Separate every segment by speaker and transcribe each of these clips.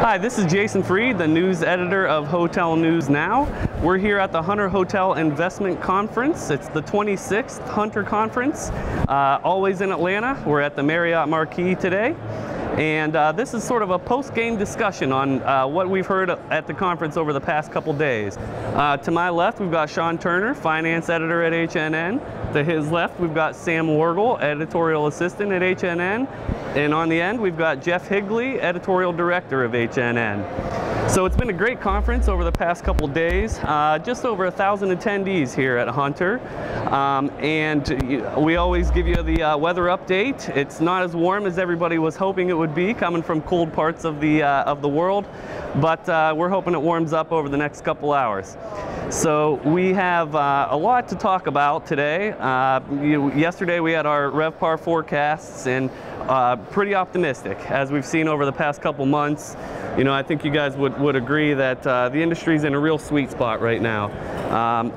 Speaker 1: Hi, this is Jason Freed, the news editor of Hotel News Now. We're here at the Hunter Hotel Investment Conference. It's the 26th Hunter Conference, always in Atlanta. We're at the Marriott Marquis today. And this is sort of a post-game discussion on what we've heard at the conference over the past couple days. To my left, we've got Shawn Turner, finance editor at HNN. To his left, we've got Sam Worgull, editorial assistant at HNN. And on the end, we've got Jeff Higley, editorial director of HNN. So it's been a great conference over the past couple days. Just over 1,000 attendees here at Hunter. And we always give you the weather update. It's not as warm as everybody was hoping it would be, coming from cold parts of the world. But we're hoping it warms up over the next couple hours. So we have a lot to talk about today. Yesterday we had our RevPAR forecasts, and pretty optimistic, as we've seen over the past couple months. You know, I think you guys would agree that the industry's in a real sweet spot right now.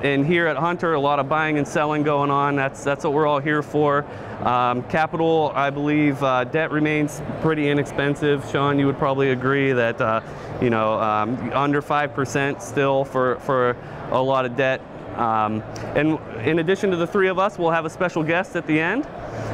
Speaker 1: And here at Hunter, a lot of buying and selling going on. That's what we're all here for. Capital, I believe, debt remains pretty inexpensive. Shawn, you would probably agree that you know, under 5% still for a lot of debt. And in addition to the three of us, we'll have a special guest at the end.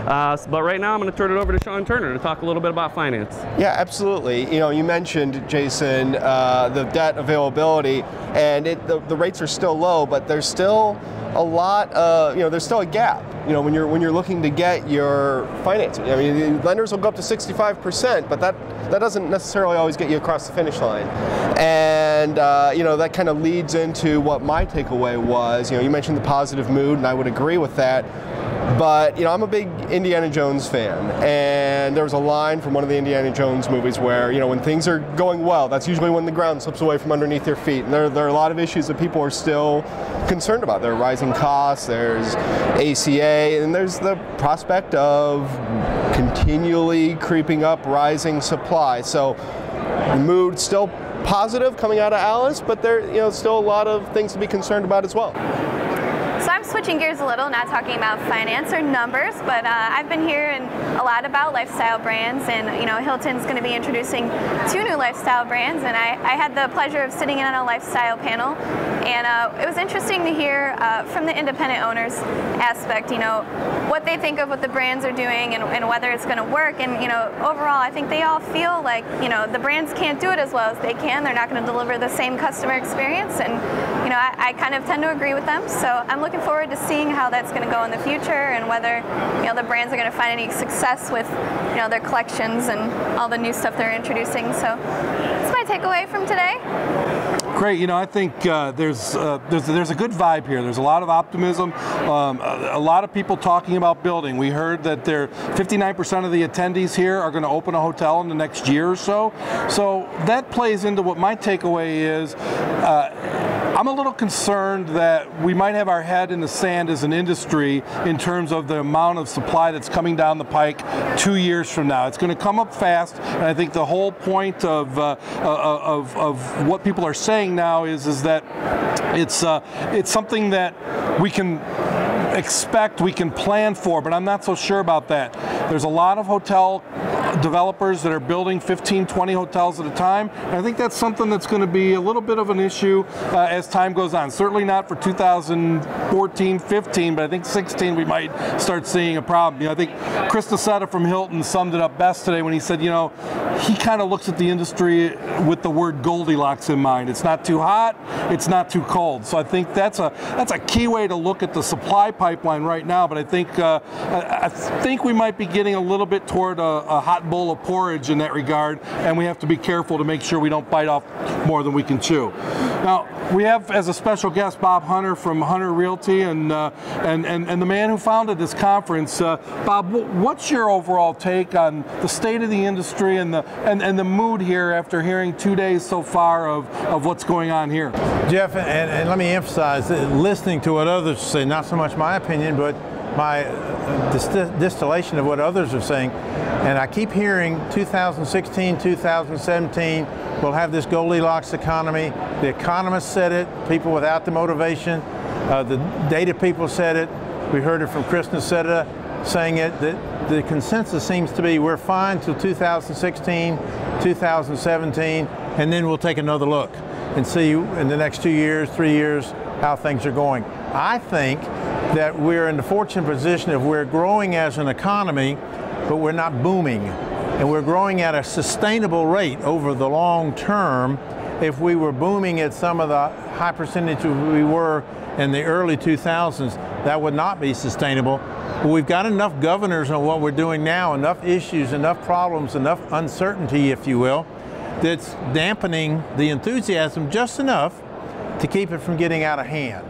Speaker 1: But right now I'm going to turn it over to Shawn Turner to talk a little bit about finance.
Speaker 2: Yeah, absolutely. You know, you mentioned, Jason, the debt availability, and the rates are still low, but there's still a lot, you know, there's still a gap. You know, when you're looking to get your financing. I mean, lenders will go up to 65%, but that doesn't necessarily always get you across the finish line. And you know, that kind of leads into what my takeaway was. You know, you mentioned the positive mood, and I would agree with that. But, you know, I'm a big Indiana Jones fan, and there was a line from one of the Indiana Jones movies where, you know, when things are going well, that's usually when the ground slips away from underneath their feet. And there are a lot of issues that people are still concerned about. There are rising costs, there's ACA, and there's the prospect of continually creeping up rising supply. So the mood's still positive coming out of Alice, but there, you know, still a lot of things to be concerned about as well.
Speaker 3: So I'm switching gears a little, not talking about finance or numbers, but I've been hearing a lot about lifestyle brands, and you know, Hilton's going to be introducing 2 new lifestyle brands, and I had the pleasure of sitting in on a lifestyle panel, and it was interesting to hear from the independent owners aspect, you know, what they think of what the brands are doing and whether it's going to work. And you know, overall, I think they all feel like, you know, the brands can't do it as well as they can. They're not going to deliver the same customer experience, and you know, I kind of tend to agree with them. So I'm looking forward to seeing how that's going to go in the future, and whether, you know, the brands are going to find any success with, you know, their collections and all the new stuff they're introducing. So that's my takeaway from today.
Speaker 4: Great. You know, I think there's a good vibe here. There's a lot of optimism. A lot of people talking about building. We heard that 59% of the attendees here are going to open a hotel in the next year or so. So that plays into what my takeaway is. I'm a little concerned that we might have our head in the sand as an industry in terms of the amount of supply that's coming down the pike 2 years from now. It's going to come up fast, and I think the whole point of what people are saying now is that it's something that we can expect, we can plan for, but I'm not so sure about that. There's a lot of hotel developers that are building 15, 20 hotels at a time, and I think that's something that's going to be a little bit of an issue as time goes on. Certainly not for 2014, 15, but I think 16 we might start seeing a problem. You know, I think Chris Nassetta from Hilton summed it up best today when he said, you know, he kind of looks at the industry with the word Goldilocks in mind. It's not too hot, it's not too cold. So I think that's a key way to look at the supply pipeline right now. But I think we might be getting a little bit toward a hot bowl of porridge in that regard, and we have to be careful to make sure we don't bite off more than we can chew. Now, we have as a special guest Bob Hunter from Hunter Realty, and the man who founded this conference. Bob, what's your overall take on the state of the industry and the mood here after hearing 2 days so far of what's going on here?
Speaker 5: Jeff, and let me emphasize that listening to what others say, not so much my opinion, but my distillation of what others are saying. And I keep hearing 2016, 2017, we'll have this Goldilocks economy. The economists said it, people without the motivation. The data people said it. We heard it from Chris Nassetta saying it. That the consensus seems to be we're fine till 2016, 2017. and then we'll take another look and see in the next 2 years, 3 years, how things are going. I think that we're in the fortunate position of we're growing as an economy, but we're not booming. And we're growing at a sustainable rate over the long term. If we were booming at some of the high percentage we were in the early 2000s, that would not be sustainable. But we've got enough governors on what we're doing now, enough issues, enough problems, enough uncertainty, if you will, that's dampening the enthusiasm just enough to keep it from getting out of hand.